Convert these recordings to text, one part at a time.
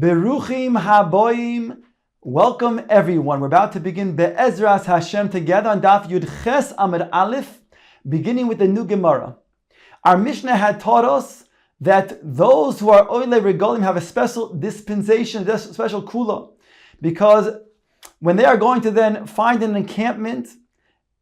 Beruchim haboim. Welcome everyone. We're about to begin Be'ezras Hashem together on Daf Yud Ches Amud Aleph, beginning with the new Gemara. Our Mishnah had taught us that those who are Oile Regalim have a special dispensation, a special kula, because when they are going to then find an encampment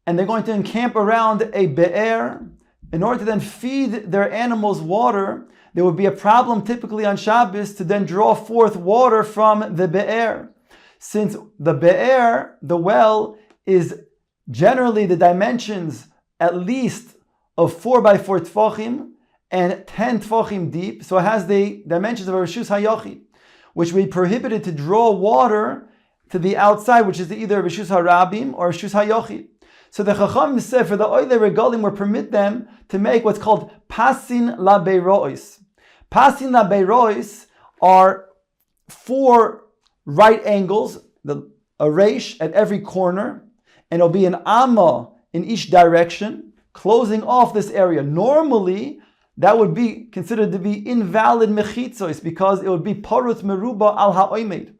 and they're going to encamp around a be'er, in order to then feed their animals water, there would be a problem typically on Shabbos to then draw forth water from the be'er. Since the be'er, the well, is generally the dimensions at least of 4 by 4 tfachim and 10 tfachim deep, so it has the dimensions of a Rishus HaYachid, which we prohibited to draw water to the outside, which is either Rishus HaRabim or Rishus HaYachid. So the Chacham said for the Oile Regalim, we permit them to make what's called Pasin La Beirois. Pasin La Beirois are 4 right angles, a reish at every corner, and it'll be an amma in each direction, closing off this area. Normally, that would be considered to be invalid mechitzos because it would be parut meruba al ha'oimed.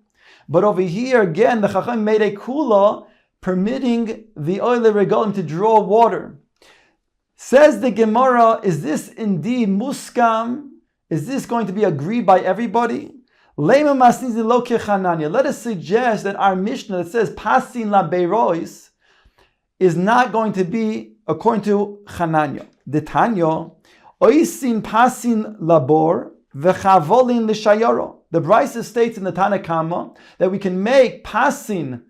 But over here, again, the Chacham made a kula permitting the Oile Regalim to draw water. Says the Gemara, is this indeed muskam? Is this going to be agreed by everybody? Let us suggest that our Mishnah that says Pasin La Beirois is not going to be according to Chananya. The Tanya, Oisin Pasin Labor V'chavolin L'shayaro. The Brisa states in the Tana Kama that we can make Pasin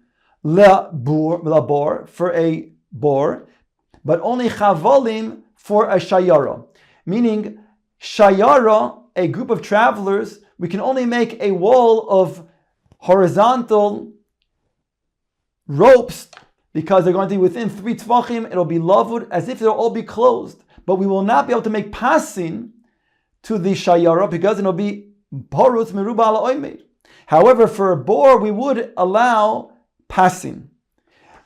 Labor for a bor, but only Chavolim for a shayara. Meaning, shayara, a group of travelers, we can only make a wall of horizontal ropes because they're going to be within 3 tvachim. It'll be lavud as if they'll all be closed. But we will not be able to make pasin to the shayara because it'll be parutz meruba ala oimed. However, for a bor, we would allow pasin.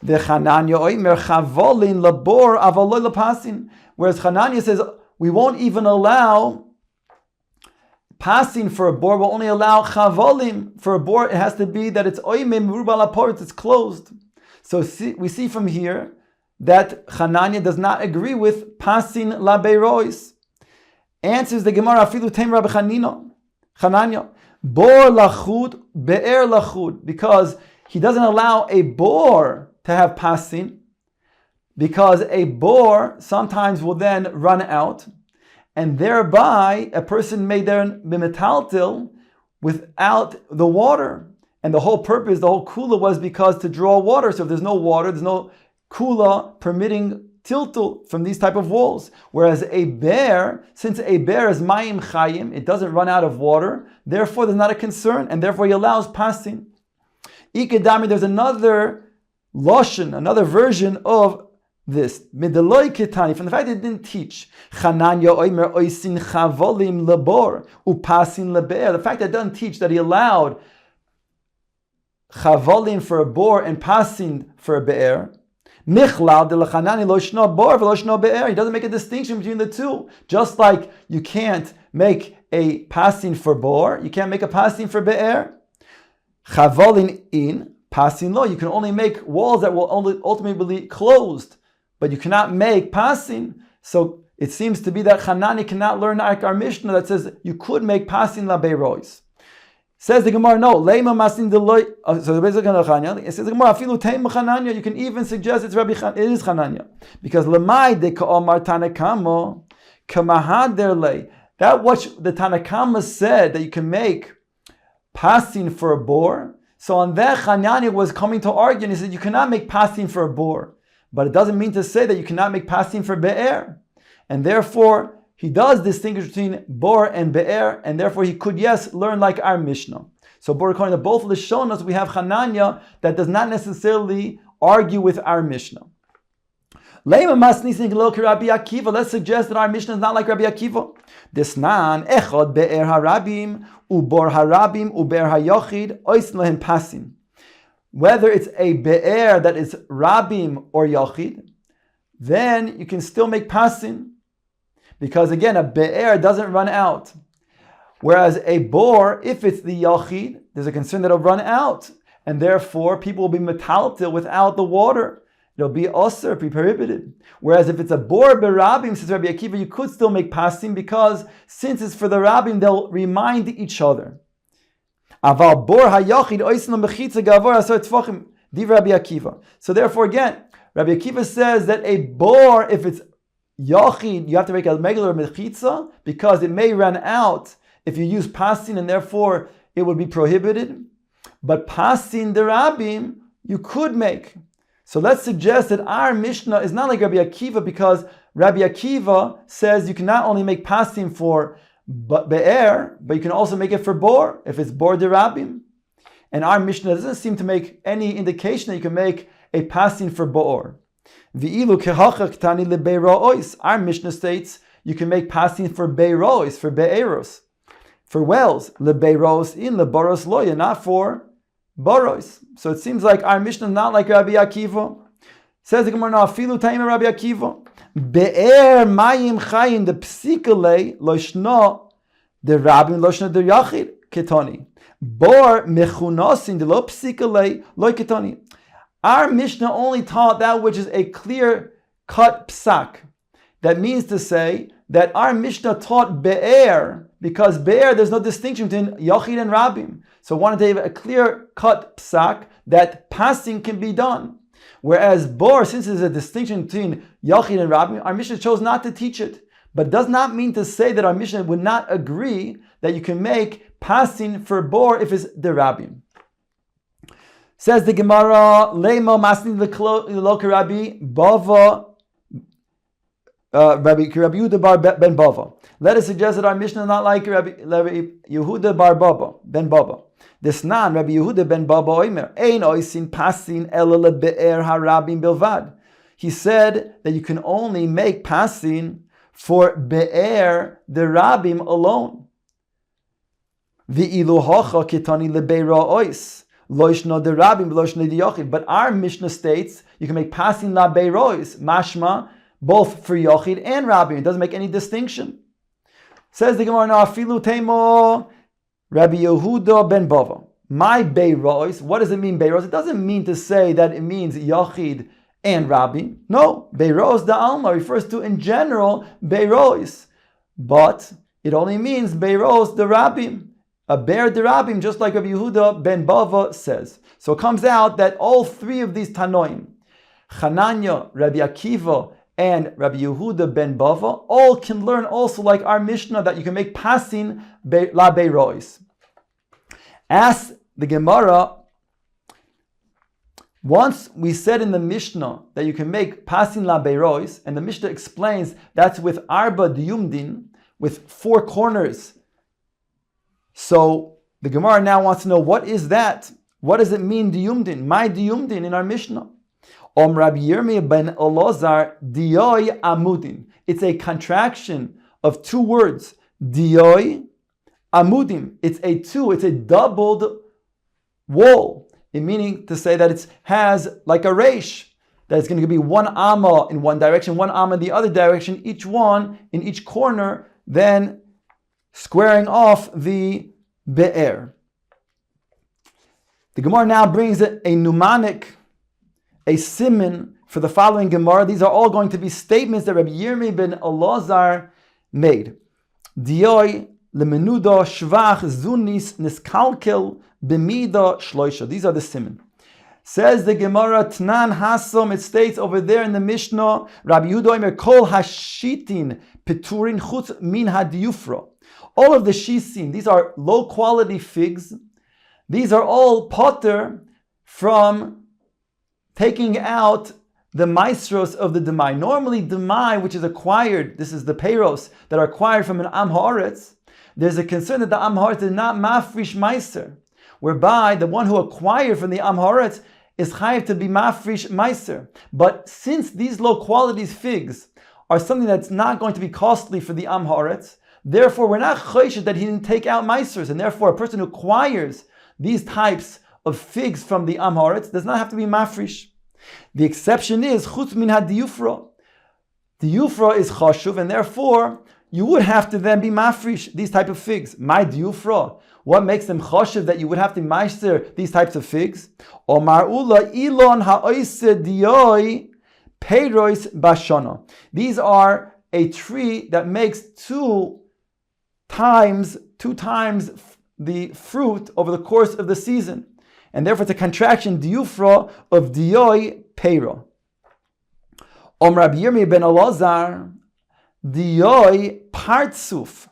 The Chananya oimer chavolin labor avaloi lapasin. Whereas Chananya says we won't even allow passing for a bor, will only allow chavolim for a bor. It has to be that it's oimim meruba laporitz, it's closed. So we see from here that Chananya does not agree with passing la beirois. Answers the Gemara afilu teim Rabbi Chananya bor lachud be'er lachud, because he doesn't allow a bor to have passing, because a bor sometimes will then run out, and thereby a person may then be metaltil without the water. And the whole purpose, the whole kula was because to draw water. So if there's no water, there's no kula permitting tiltul from these type of walls. Whereas a bear, since a bear is mayim chayim, it doesn't run out of water, therefore there's not a concern, and therefore he allows passing. Ikedami, there's another lashon, another version of this. Mideloi ketani, from the fact that it didn't teach. Chananya oimer oisin chavolim lebor upasin lebe'er. The fact that it doesn't teach that he allowed chavolim for a bor and pasin for a be'er. Michlal de lachanani lo shno bor v'lo shno be'er. He doesn't make a distinction between the two. Just like you can't make a pasin for bor, you can't make a pasin for be'er. Chavolin in, pasin lo. You can only make walls that will only ultimately be closed, but you cannot make pasin. So it seems to be that Chanani cannot learn like our Mishnah that says you could make pasin la beirois. Says the Gemara, no. Leima masin deloy. So the basic Chananya. It says the Gemara, afilu teim Chananya. You can even suggest it's Rabbi Chan. It is Chananya because lemai de ka'omar tanakamo kamahader le. That what the Tanakama said that you can make passing for a bor. So on that, Chananya was coming to argue, and he said you cannot make passing for a bor, but it doesn't mean to say that you cannot make passing for be'er, and therefore he does distinguish between bor and be'er, and therefore he could learn like our Mishnah. So according to both of the Shonas, we have Chananya that does not necessarily argue with our Mishnah. Let's suggest that our Mishnah is not like Rabbi Akiva. Desnan echad be'er harabim ubor harabim uber hayachid ois lehem pasim. Whether it's a be'er that is rabim or yachid, then you can still make pasim, because again a be'er doesn't run out. Whereas a bor, if it's the yachid, there's a concern that it'll run out, and therefore people will be metaltal without the water. It'll be osir, be prohibited. Whereas if it's a bor berabim, says Rabbi Akiva, you could still make pasim because since it's for the rabbim, they'll remind each other. Aval bor hayachid oislam bechitza gavor asar tfachim div Rabbi Akiva. So therefore, again, Rabbi Akiva says that a bor, if it's yachid, you have to make a regular mechitza because it may run out if you use pasin, and therefore it would be prohibited. But pasin derabim you could make. So let's suggest that our Mishnah is not like Rabbi Akiva, because Rabbi Akiva says you can not only make pasim for be'er, but you can also make it for bor, if it's bor derabim. And our Mishnah doesn't seem to make any indication that you can make a pasim for bor. Our Mishnah states you can make pasim for beiros, for be'eros, for wells, lebeiros in lebaros loya, not for boros. So it seems like our Mishnah is not like Rabbi Akiva. Says the Gemara, afilu taima Rabbi Akiva, be'er mayim chayim de psikale loishna de rabbim loishna de yachid ketani, bor mechunasin de lo psikale lo ketani. Our Mishnah only taught that which is a clear-cut psak. That means to say that our Mishnah taught be'er, because be'er, there's no distinction between yachid and rabbim. So wanted to have a clear-cut psak that passing can be done. Whereas bor, since there's a distinction between yachid and rabbim, our Mishnah chose not to teach it. But does not mean to say that our Mishnah would not agree that you can make passing for bor if it's the rabbim. Says the Gemara, Leimo Masni Loka Rabbi Bava, Rabbi Yehuda bar ben Bava. Let us suggest that our Mishnah is not like Rabbi Yehuda bar Baba ben Baba. This nan Rabbi Yehuda ben Baba oimer ein oisin pasin ela be'er harabim bilvad. He said that you can only make pasin for be'er the rabbim alone. V'ilu hocha kitani lebeira ois. But our Mishnah states you can make passing la beirois, mashma, both for Yochid and Rabbi. It doesn't make any distinction. Says the Gemara, now afilu teimo Rabbi Yehuda ben Bava. My beirois, what does it mean beirois? It doesn't mean to say that it means Yochid and Rabbi. No, beirois da alma refers to in general beirois, but it only means beirois the Rabbi. A be'er derabim, just like Rabbi Yehuda ben Bava says. So it comes out that all three of these Tanoim, Chananya, Rabbi Akiva, and Rabbi Yehuda ben Bava, all can learn also like our Mishnah that you can make pasin la beirois. As the Gemara, once we said in the Mishnah that you can make pasin la beirois, and the Mishnah explains that's with arba diyumdin, with four corners. So the Gemara now wants to know, what is that? What does it mean, diyumdin? My diyumdin in our Mishnah. Rabbi Yirmiyahu ben Elazar diyoy amudin. It's a contraction of two words. Diyoy amudim. It's a doubled wall. It meaning to say that it has like a reish, that it's going to be one amma in one direction, one amma in the other direction, each one in each corner, then squaring off the be'er. The Gemara now brings a mnemonic, a siman for the following Gemara. These are all going to be statements that Rabbi Yirmiyahu ben Elazar made. Diyoy lemenuda shvach zunis niskalkel b'mida shloisha. These are the siman. Says the Gemara, Tnan Hasom, it states over there in the Mishnah, Rabbi Yehuda omer kol hashitin peturin chutz min hadiyufra. All of the shisin, these are low quality figs. These are all potter from taking out the maestros of the demai. Normally demai, which is acquired, this is the peiros that are acquired from an am haaretz, there's a concern that the am haaretz did not mafrish meiser, whereby the one who acquired from the am haaretz is chayav to be mafrish meiser. But since these low quality figs are something that's not going to be costly for the am haaretz, therefore we're not chosheh that he didn't take out meisers, and therefore a person who acquires these types of figs from the am haaretz does not have to be mafrish. The exception is chutz min hadiyufra. The yufra is chashuv, and therefore you would have to then be mafrish these type of figs. My diufra. What makes them choshev that you would have to meister these types of figs? Omar ula ilon ha'oise dioi peiros bashana. These are a tree that makes two times the fruit over the course of the season. And therefore it's a contraction diufra of dioi peiro. Rabbi Yirmiyahu ben Elazar, dioi partsuf,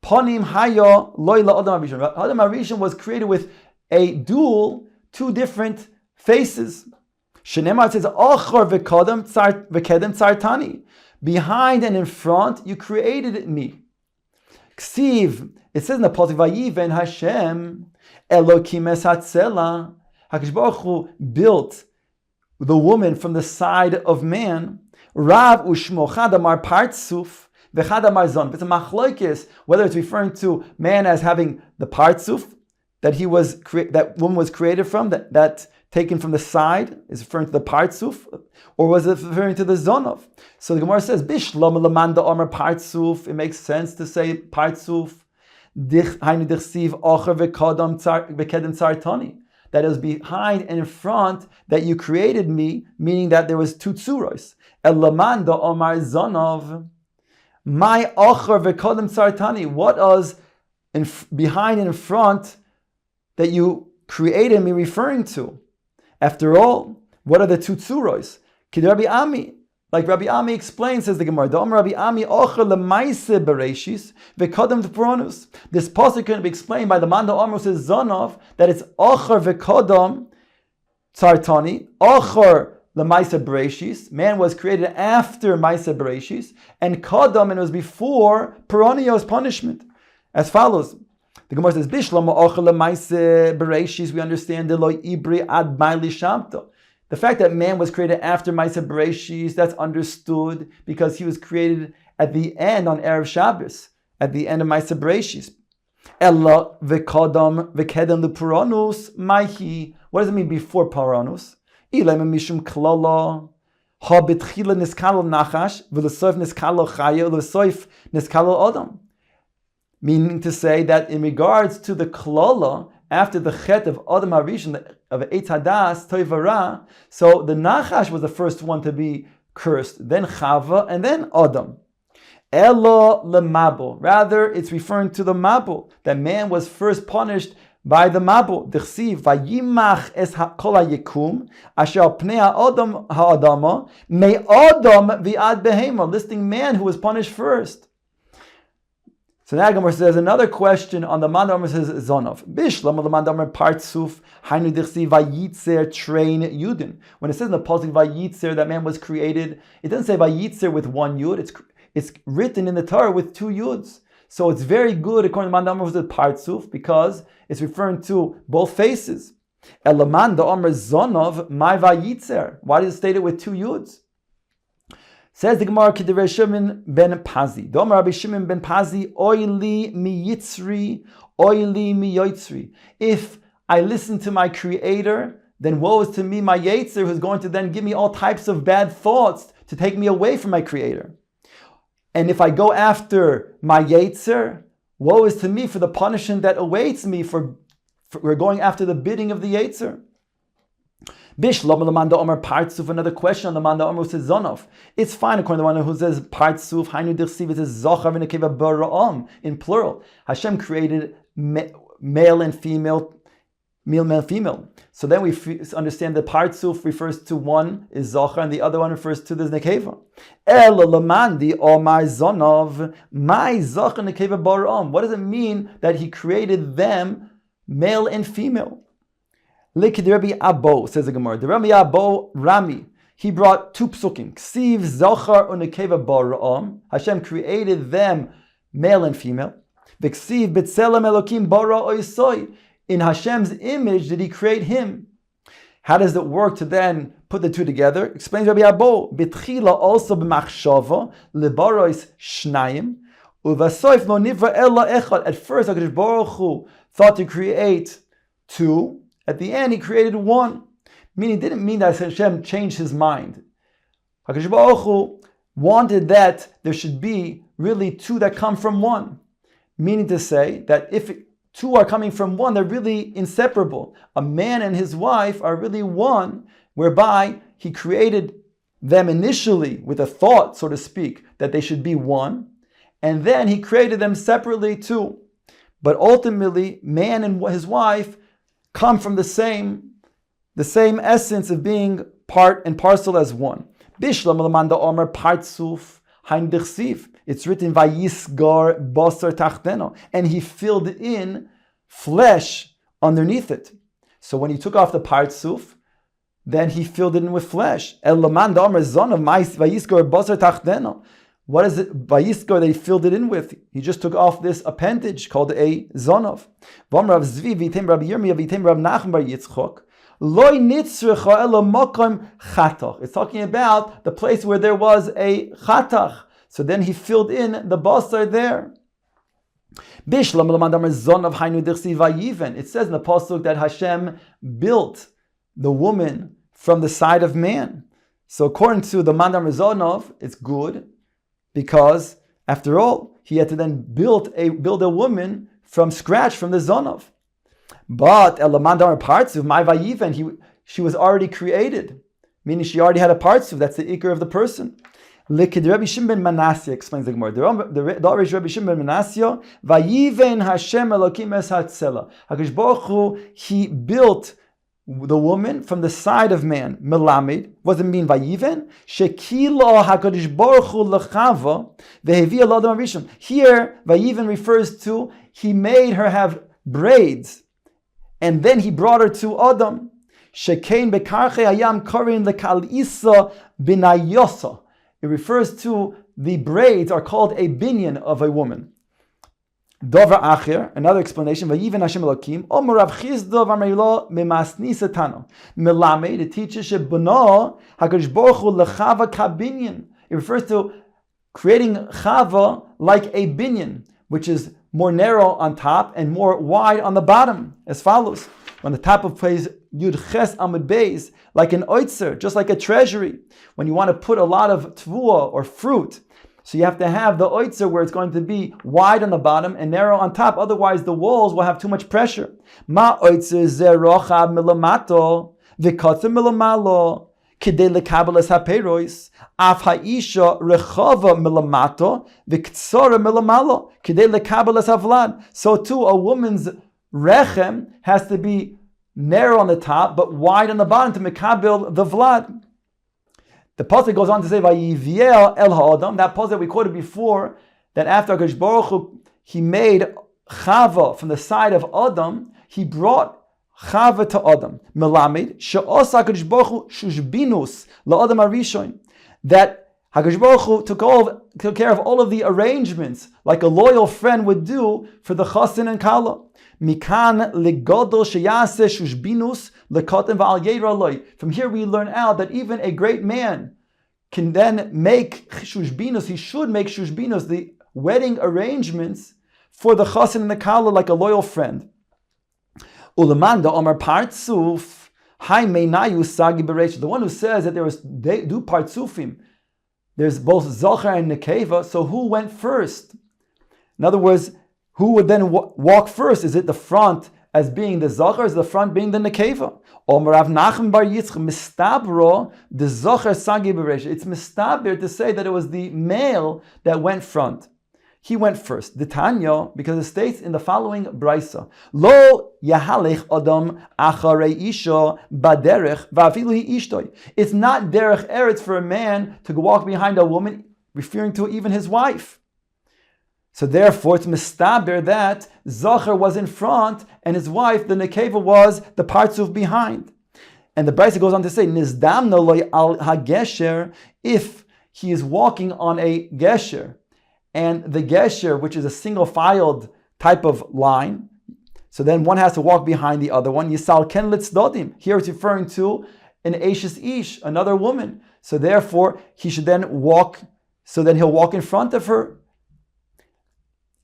ponim hayo loyla adam harishon. Adam harishon was created with a dual, two different faces. Shenemar says, achor v'kedem tzartani. Behind and in front, you created me. Ksiv, it says in the Pasuk, Vayiven Hashem Elokim es hatzela. HaKadosh Baruch Hu built the woman from the side of man. Rav ushmo chad amar partsuf v'chad amar zon. It's a machlokes whether it's referring to man as having the partsuf that woman was created from, that taken from the side is referring to the partsuf, or was it referring to the zonov? So the Gemara says, Bishlam lamanda amar partsuf. It makes sense to say partsuf. That is behind and in front that you created me, meaning that there was two tzuros. Elamanda omar zonov. My achar v'kodem tzartani. What was behind and in front that you created me referring to? After all, what are the two tzuros? Kid Rabbi Ami. Like Rabbi Ami explains, says the Gemara, Rabbi Ami ochar lemaise bereshis v'kodem t'puronus. This pasuk can be explained by the man that Amr says zonov, that it's ochar v'kodem tzartani, ochar lemaise bereshis. Man was created after maise bereshis, and kodem, and it was before peronios, punishment. As follows. The Gemara says, Bishlam ochar lemaise bereshis. We understand the lo ibri ad maili shamto. The fact that man was created after Maaseh Bereshis, that's understood because he was created at the end on Erev Shabbos, at the end of Maaseh Bereshis. Ella v'kodam v'kedem l'puronus maihi. What does it mean before puronus? Ilem mishum klala ha betchila niskalo nachash v'lesoif niskalo chaya v'lesoif niskalo adam. Meaning to say that in regards to the klala, after the chet of Adam Harishon, of Eitz Hadas, Toivara, so the Nachash was the first one to be cursed, then Chava, and then Adam. Elo lemabo. Rather, it's referring to the Mabo, that man was first punished by the Mabo. D'chsiv, vayimach es kol hayekum, asher al pnei ha'adam ha'adama, me Adam v'ad behema, listing man who was punished first. So now Gemara says another question on the man that says zonov. Bishlam the man that partsuf hainu dichsi vayitzer train yudin. When it says in the pasuk vayitzer that man was created, it doesn't say vayitzer with one yud. It's written in the Torah with two yuds. So it's very good according to the man that says partsuf because it's referring to both faces. Elaman the omer zonov my vayitzer. Why does it state it with two yuds? Says the Gemara, Rabbi Shimon ben Pazi. Dom Rabbi Shimon ben Pazi, oili mi yitzri, oili mi yotzri. If I listen to my Creator, then woe is to me, my Yetzer, who's going to then give me all types of bad thoughts to take me away from my Creator. And if I go after my Yetzer, woe is to me for the punishment that awaits me for going after the bidding of the Yetzer. Bishlam lamanda omer partsuf. Another question on the man that Omer says zonov. It's fine according to the one who says partsuf. Hainu dirsiv. It says zochar v'nekeva bara'am in plural. Hashem created male and female, male, female. So then we understand that partsuf refers to one is zochar and the other one refers to the nekeva. El lamandi omar zonov my zochar nekeva bara'am. What does it mean that he created them male and female? Likid Rabbi Abo, says the Gemara. The Rabbi Abo Rami, he brought two psukim. Ksiv Zochar Unekeva Bara'am. Hashem created them male and female. V'ksiv B'tselem Elokim Bara Oisoi. In Hashem's image did he create him. How does it work to then put the two together? Explains Rabbi Abo. B'tchila also b'machshava lebarois shnayim uvasoif lo nivra ella echad. At first, HaKadosh Baruch Hu thought to create two. At the end, he created one. Meaning, it didn't mean that Hashem changed his mind. HaKadosh Baruch Hu wanted that there should be really two that come from one. Meaning to say that if two are coming from one, they're really inseparable. A man and his wife are really one, whereby he created them initially with a thought, so to speak, that they should be one, and then he created them separately too. But ultimately, man and his wife come from the same essence of being part and parcel as one. Bishlam Lamanda Omer Partsuf Hein Dirsif. It's written Vayisgar Basar Tachteno, and he filled in flesh underneath it. So when he took off the Partsuf, then he filled it in with flesh. El Lamanda Omer Zonav Vayisgar Basar Tachteno. What is it? Vayiskar, they filled it in with. He just took off this appendage called a zonov. V'amrav Zvi v'yitem Rabbi Yirmiyahu v'yitem Rabbi Nachman bar Yitzchok. Loi nitzrecha elo mokom chatach. It's talking about the place where there was a chatach. So then he filled in the basar there. Bishlam l'mandamar zonov hainu dirsi vayiven. It says in the pasuk that Hashem built the woman from the side of man. So according to the mandamar zonov, it's good. Because, after all, he had to then build a woman from scratch, from the zonov. But Elamandar Partsuv, my Vayiven, she was already created, meaning she already had a Partsuv. That's the ikar of the person. Likid Rabbi Shimon ben Manasseh explains the Gemara. The Darish Rabbi Shimon ben Manasseh, Vayiven Hashem Elokim es hatzela. HaKadosh Baruch Hu, he built the woman from the side of man. Melamed, what does it mean? Vayiven shekilo HaKadosh Baruch Hu lechava vehevi l'adam harishon. Here, Vayiven refers to he made her have braids, and then he brought her to Adam. Shekein bekarche hayam karin lekal isa binayosa. It refers to the braids are called a binyan of a woman. Dover Acher, another explanation. Vayiven Hashem Elokim. Omer Rav Chizda v'Amarilo mimasnisa tano. Melamed, it teaches shebuna HaKadosh Baruch Hu lechava kabinyan. It refers to creating chava like a binyan, which is more narrow on top and more wide on the bottom, as follows. On the top of place Yud Ches Amud Beis, like an oitzer, just like a treasury. When you want to put a lot of tvua or fruit, so you have to have the oitzer where it's going to be wide on the bottom and narrow on top. Otherwise, the walls will have too much pressure. Ma oitzer zerocha milamato v'kotzer milamalo kidei lekabelas haperois af haisha rechava milamato v'ktsora milamalo kidei lekabelas havlad. So too, a woman's rechem has to be narrow on the top but wide on the bottom to mekabel the vlad. The pasuk goes on to say, "Vayiviel el ha'adam." That pasuk that we quoted before, that after HaKadosh Baruch Hu, he made Chava from the side of Adam, he brought Chava to Adam. Melamed she'osa HaKadosh Baruch Hu shushbinus la'adam harishon. That HaKadosh Baruch Hu took care of all of the arrangements, like a loyal friend would do for the chasin and kala. Mikan legodol sheyase shushbinus lekotem v'al yeira loy. From here we learn out that even a great man can then make shushbinus. He should make shushbinus, the wedding arrangements for the chasin and the kala, like a loyal friend. Ulamanda Omar Partsuf Hai Meinayu Sagi Beresh. The one who says that they do Partsufim, there's both Zachar and Nekeva. So who went first? In other words, who would then walk first? Is it the front as being the Zachar, or is the front being the Nekeva? Omer Rav Nachman bar Yitzchak mistabro the Zachar Sagi Beresh. It's mistabir to say that it was the male that went front. He went first. The Tanya, because it states in the following brisa: Lo yahalech adam acharei isha baderech va'afilu hi ishtoi. It's not derech eretz for a man to walk behind a woman, referring to even his wife. So therefore, it's mistaber that Zachar was in front and his wife, the Nekeva, was the partsuf behind. And the brisa goes on to say, Nizdamna loy al hagesher, if he is walking on a gesher, and the gesher, which is a single-filed type of line, so then one has to walk behind the other one. Yisal ken litzdodim. Here it's referring to an Ashes Ish, another woman. So therefore, he should then walk, so then he'll walk in front of her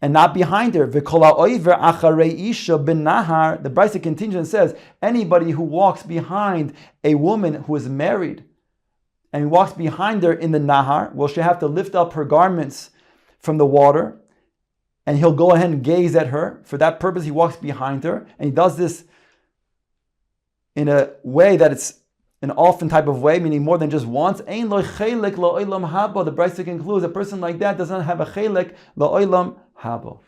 and not behind her. The brisa continues and says, anybody who walks behind a woman who is married and walks behind her in the nahar, well, she'll have to lift up her garments from the water, and he'll go ahead and gaze at her. For that purpose, he walks behind her, and he does this in a way that it's an often type of way, meaning more than just once. Ein lo chelek la'olam habo. The Brisa concludes a person like that does not have a chelek la'olam habo.